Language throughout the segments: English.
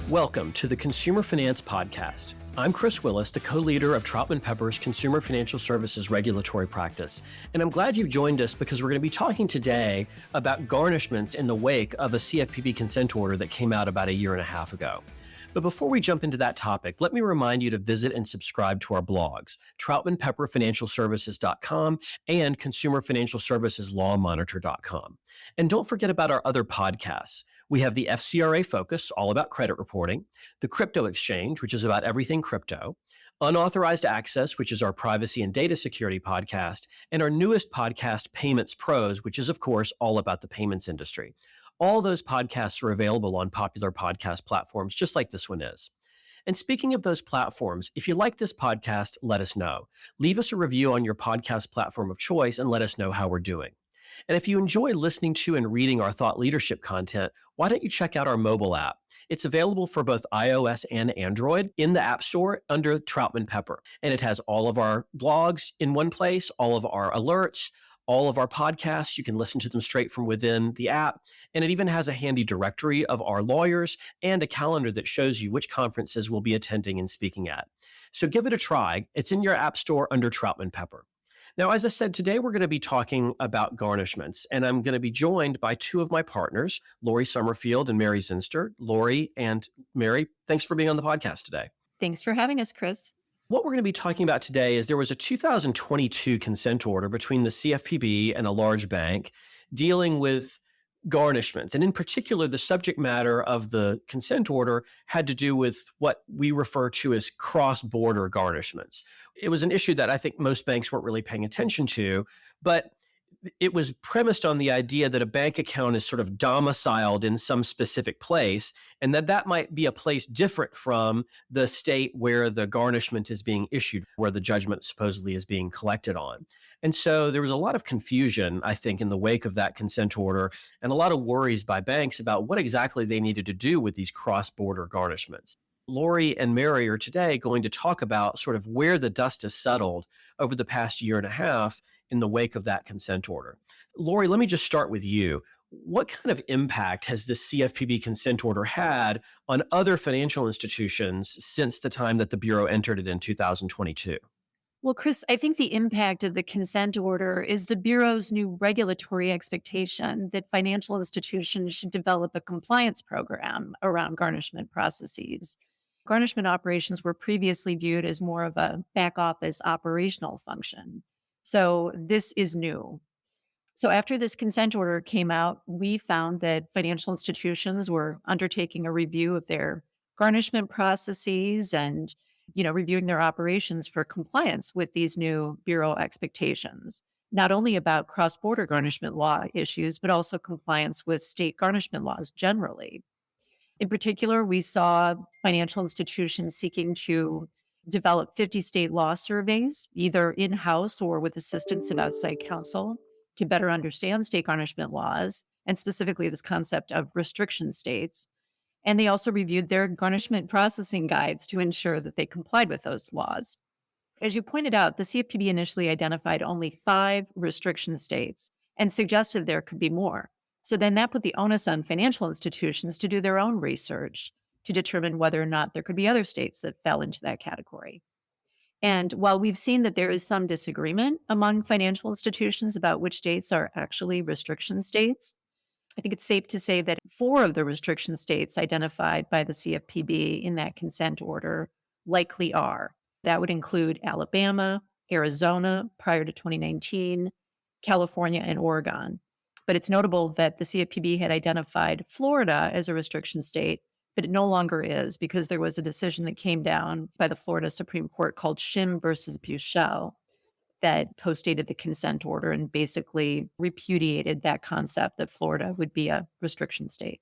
Welcome to the Consumer Finance Podcast. I'm Chris Willis, the co-leader of Troutman Pepper's Consumer Financial Services regulatory practice. And I'm glad you've joined us because we're going to be talking today about garnishments in the wake of a CFPB consent order that came out about a year and a half ago. But before we jump into that topic, let me remind you to visit and subscribe to our blogs, TroutmanPepperFinancialServices.com and ConsumerFinancialServicesLawMonitor.com. And don't forget about our other podcasts. We have the FCRA Focus, all about credit reporting, the Crypto Exchange, which is about everything crypto, Unauthorized Access, which is our privacy and data security podcast, and our newest podcast, Payments Pros, which is, of course, all about the payments industry. All those podcasts are available on popular podcast platforms, just like this one is. And speaking of those platforms, if you like this podcast, let us know. Leave us a review on your podcast platform of choice and let us know how we're doing. And if you enjoy listening to and reading our thought leadership content, why don't you check out our mobile app? It's available for both iOS and Android in the App Store under Troutman Pepper. And it has all of our blogs in one place, all of our alerts, all of our podcasts. You can listen to them straight from within the app. And it even has a handy directory of our lawyers and a calendar that shows you which conferences we'll be attending and speaking at. So give it a try. It's in your App Store under Troutman Pepper. Now, as I said, today we're going to be talking about garnishments, and I'm going to be joined by two of my partners, Lori Sommerfield and Mary Zinsner. Lori and Mary, thanks for being on the podcast today. Thanks for having us, Chris. What we're going to be talking about today is there was a 2022 consent order between the CFPB and a large bank dealing with garnishments. And in particular, the subject matter of the consent order had to do with what we refer to as cross-border garnishments. It was an issue that I think most banks weren't really paying attention to, but it was premised on the idea that a bank account is sort of domiciled in some specific place, and that might be a place different from the state where the garnishment is being issued, where the judgment supposedly is being collected on. And so there was a lot of confusion, I think, in the wake of that consent order, and a lot of worries by banks about what exactly they needed to do with these cross-border garnishments. Lori and Mary are today going to talk about sort of where the dust has settled over the past year and a half in the wake of that consent order. Lori, let me just start with you. What kind of impact has the CFPB consent order had on other financial institutions since the time that the Bureau entered it in 2022? Well, Chris, I think the impact of the consent order is the Bureau's new regulatory expectation that financial institutions should develop a compliance program around garnishment processes. Garnishment operations were previously viewed as more of a back office operational function. So this is new. So after this consent order came out, we found that financial institutions were undertaking a review of their garnishment processes and, reviewing their operations for compliance with these new Bureau expectations, not only about cross-border garnishment law issues, but also compliance with state garnishment laws generally. In particular, we saw financial institutions seeking to develop 50 state law surveys, either in-house or with assistance of outside counsel, to better understand state garnishment laws, and specifically this concept of restriction states. And they also reviewed their garnishment processing guides to ensure that they complied with those laws. As you pointed out, the CFPB initially identified only 5 restriction states and suggested there could be more. So then that put the onus on financial institutions to do their own research to determine whether or not there could be other states that fell into that category. And while we've seen that there is some disagreement among financial institutions about which states are actually restriction states, I think it's safe to say that 4 of the restriction states identified by the CFPB in that consent order likely are. That would include Alabama, Arizona prior to 2019, California, and Oregon. But it's notable that the CFPB had identified Florida as a restriction state, but it no longer is because there was a decision that came down by the Florida Supreme Court called Shim versus Buchel that postdated the consent order and basically repudiated that concept that Florida would be a restriction state.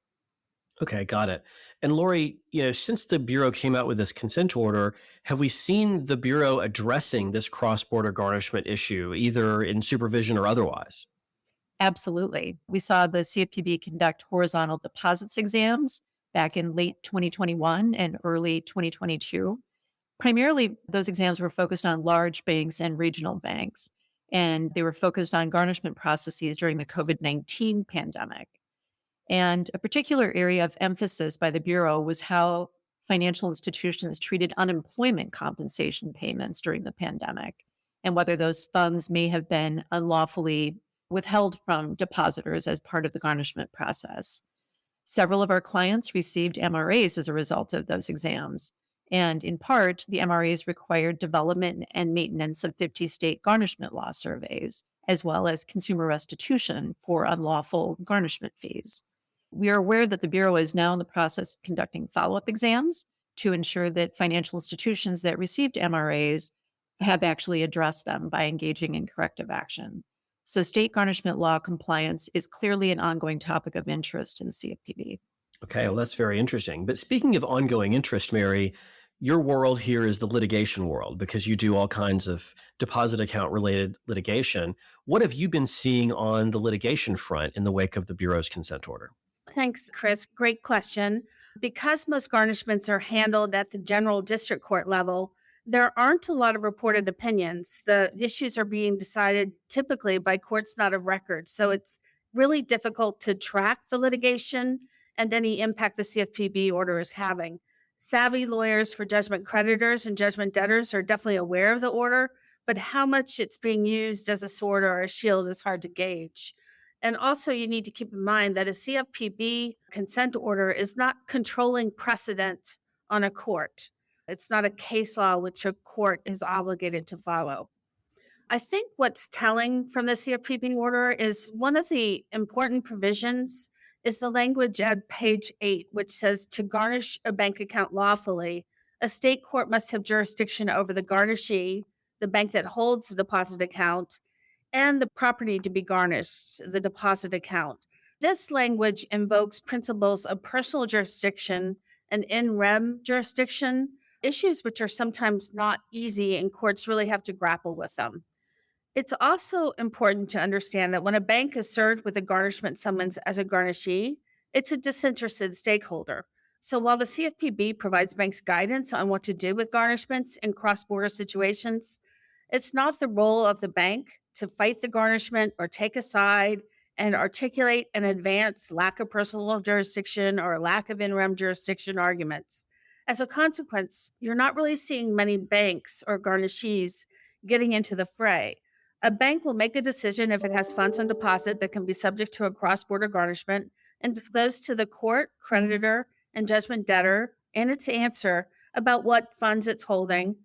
Okay, got it. And Lori, since the Bureau came out with this consent order, have we seen the Bureau addressing this cross-border garnishment issue, either in supervision or otherwise? Absolutely. We saw the CFPB conduct horizontal deposits exams back in late 2021 and early 2022. Primarily, those exams were focused on large banks and regional banks, and they were focused on garnishment processes during the COVID-19 pandemic. And a particular area of emphasis by the Bureau was how financial institutions treated unemployment compensation payments during the pandemic and whether those funds may have been unlawfully withheld from depositors as part of the garnishment process. Several of our clients received MRAs as a result of those exams. And in part, the MRAs required development and maintenance of 50 state garnishment law surveys, as well as consumer restitution for unlawful garnishment fees. We are aware that the Bureau is now in the process of conducting follow up exams to ensure that financial institutions that received MRAs have actually addressed them by engaging in corrective action. So, state garnishment law compliance is clearly an ongoing topic of interest in the CFPB. Okay, well, that's very interesting. But speaking of ongoing interest, Mary, your world here is the litigation world because you do all kinds of deposit account related litigation. What have you been seeing on the litigation front in the wake of the Bureau's consent order? Thanks, Chris. Great question. Because most garnishments are handled at the general district court level, there aren't a lot of reported opinions. The issues are being decided typically by courts not of record. So it's really difficult to track the litigation and any impact the CFPB order is having. Savvy lawyers for judgment creditors and judgment debtors are definitely aware of the order, but how much it's being used as a sword or a shield is hard to gauge. And also, you need to keep in mind that a CFPB consent order is not controlling precedent on a court. It's not a case law which a court is obligated to follow. I think what's telling from the CFPB order is one of the important provisions is the language at page 8, which says to garnish a bank account lawfully, a state court must have jurisdiction over the garnishee, the bank that holds the deposit account, and the property to be garnished, the deposit account. This language invokes principles of personal jurisdiction and in rem jurisdiction, issues which are sometimes not easy and courts really have to grapple with them. It's also important to understand that when a bank is served with a garnishment summons as a garnishee, it's a disinterested stakeholder. So while the CFPB provides banks guidance on what to do with garnishments in cross-border situations, it's not the role of the bank to fight the garnishment or take a side and articulate in advance lack of personal jurisdiction or lack of in rem jurisdiction arguments. As a consequence, you're not really seeing many banks or garnishees getting into the fray. A bank will make a decision if it has funds on deposit that can be subject to a cross-border garnishment and disclose to the court, creditor, and judgment debtor in its answer about what funds it's holding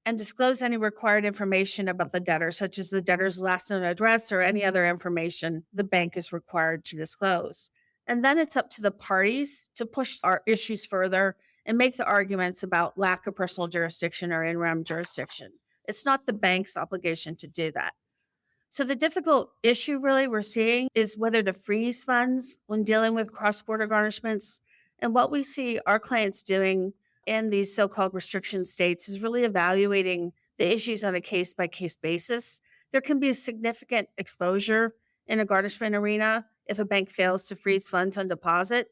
and disclose any required information about the debtor, such as the debtor's last known address or any other information the bank is required to disclose. And then it's up to the parties to push our issues further and make the arguments about lack of personal jurisdiction or in rem jurisdiction. It's not the bank's obligation to do that. So the difficult issue really we're seeing is whether to freeze funds when dealing with cross-border garnishments. And what we see our clients doing in these so-called restriction states is really evaluating the issues on a case-by-case basis. There can be a significant exposure in a garnishment arena if a bank fails to freeze funds on deposit.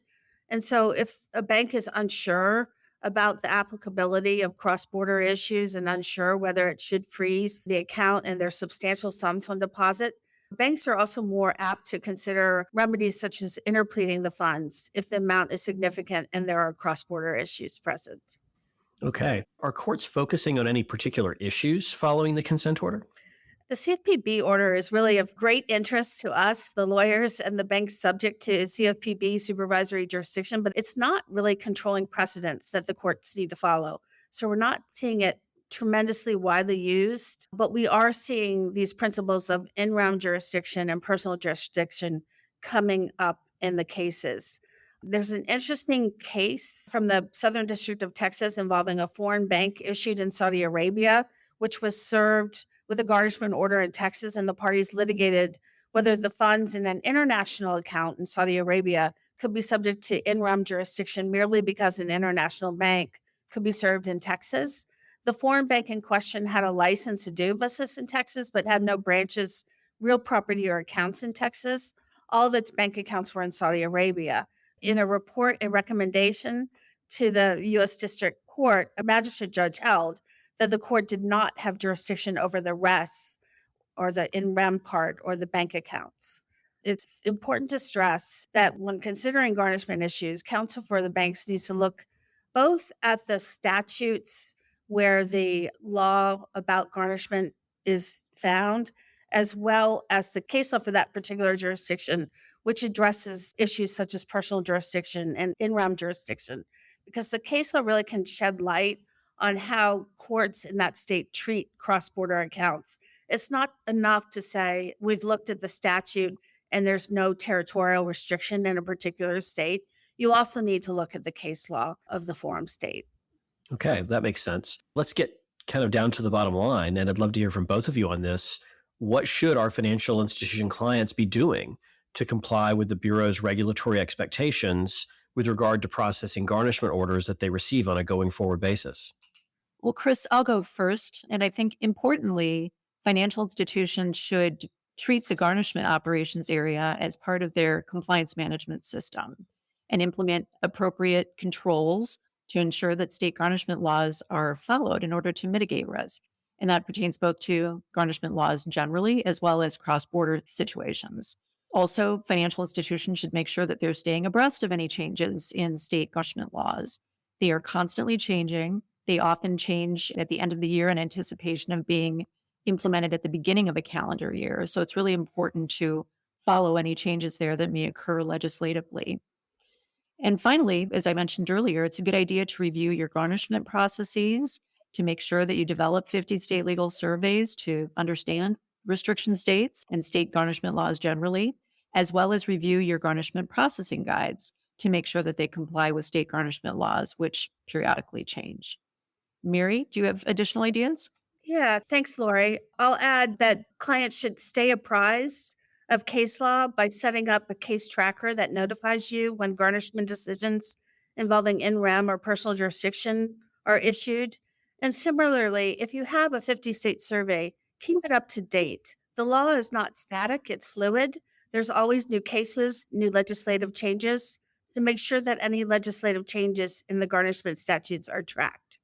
And so if a bank is unsure about the applicability of cross-border issues and unsure whether it should freeze the account and there's substantial sums on deposit, banks are also more apt to consider remedies such as interpleading the funds if the amount is significant and there are cross-border issues present. Okay. Are courts focusing on any particular issues following the consent order? The CFPB order is really of great interest to us, the lawyers, and the banks subject to CFPB supervisory jurisdiction, but it's not really controlling precedents that the courts need to follow. So we're not seeing it tremendously widely used, but we are seeing these principles of in rem jurisdiction and personal jurisdiction coming up in the cases. There's an interesting case from the Southern District of Texas involving a foreign bank issued in Saudi Arabia, which was served with a garnishment order in Texas, and the parties litigated whether the funds in an international account in Saudi Arabia could be subject to in rem jurisdiction merely because an international bank could be served in Texas. The foreign bank in question had a license to do business in Texas, but had no branches, real property, or accounts in Texas. All of its bank accounts were in Saudi Arabia. In a report, a recommendation to the U.S. District Court, a magistrate judge held that the court did not have jurisdiction over the rest or the in rem part or the bank accounts. It's important to stress that when considering garnishment issues, counsel for the banks needs to look both at the statutes where the law about garnishment is found, as well as the case law for that particular jurisdiction, which addresses issues such as personal jurisdiction and in rem jurisdiction, because the case law really can shed light on how courts in that state treat cross border accounts. It's not enough to say we've looked at the statute and there's no territorial restriction in a particular state. You also need to look at the case law of the forum state. Okay, that makes sense. Let's get kind of down to the bottom line, and I'd love to hear from both of you on this. What should our financial institution clients be doing to comply with the Bureau's regulatory expectations with regard to processing garnishment orders that they receive on a going forward basis? Well, Chris, I'll go first. And I think importantly, financial institutions should treat the garnishment operations area as part of their compliance management system and implement appropriate controls to ensure that state garnishment laws are followed in order to mitigate risk. And that pertains both to garnishment laws generally as well as cross border situations. Also, financial institutions should make sure that they're staying abreast of any changes in state garnishment laws. They are constantly changing. They often change at the end of the year in anticipation of being implemented at the beginning of a calendar year. So it's really important to follow any changes there that may occur legislatively. And finally, as I mentioned earlier, it's a good idea to review your garnishment processes to make sure that you develop 50 state legal surveys to understand restriction states and state garnishment laws generally, as well as review your garnishment processing guides to make sure that they comply with state garnishment laws, which periodically change. Mary, do you have additional ideas? Yeah, thanks, Lori. I'll add that clients should stay apprised of case law by setting up a case tracker that notifies you when garnishment decisions involving in rem or personal jurisdiction are issued. And similarly, if you have a 50 state survey, keep it up to date. The law is not static, it's fluid. There's always new cases, new legislative changes. So make sure that any legislative changes in the garnishment statutes are tracked.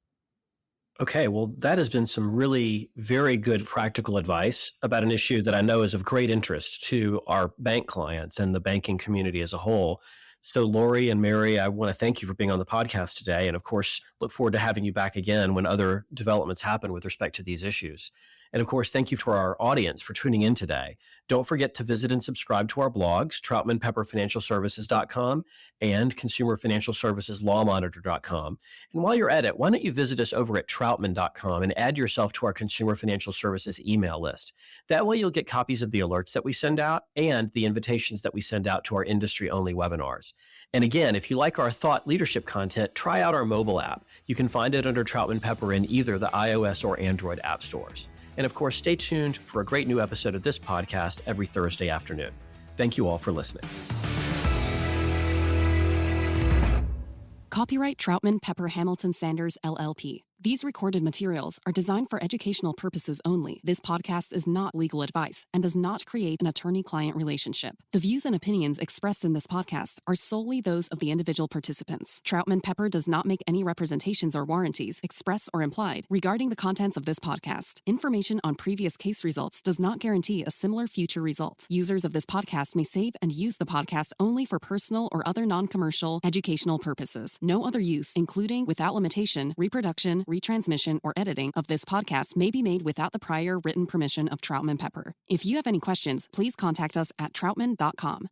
Okay, well, that has been some really very good practical advice about an issue that I know is of great interest to our bank clients and the banking community as a whole. So, Lori and Mary, I want to thank you for being on the podcast today. And of course, look forward to having you back again when other developments happen with respect to these issues. And of course, thank you to our audience for tuning in today. Don't forget to visit and subscribe to our blogs, troutmanpepperfinancialservices.com and consumerfinancialserviceslawmonitor.com. And while you're at it, why don't you visit us over at troutman.com and add yourself to our Consumer Financial Services email list. That way you'll get copies of the alerts that we send out and the invitations that we send out to our industry-only webinars. And again, if you like our thought leadership content, try out our mobile app. You can find it under Troutman Pepper in either the iOS or Android app stores. And of course, stay tuned for a great new episode of this podcast every Thursday afternoon. Thank you all for listening. Copyright Troutman Pepper Hamilton Sanders, LLP. These recorded materials are designed for educational purposes only. This podcast is not legal advice and does not create an attorney-client relationship. The views and opinions expressed in this podcast are solely those of the individual participants. Troutman Pepper does not make any representations or warranties, express or implied, regarding the contents of this podcast. Information on previous case results does not guarantee a similar future result. Users of this podcast may save and use the podcast only for personal or other non-commercial educational purposes. No other use, including, without limitation, reproduction, retransmission, or editing of this podcast may be made without the prior written permission of Troutman Pepper. If you have any questions, please contact us at troutman.com.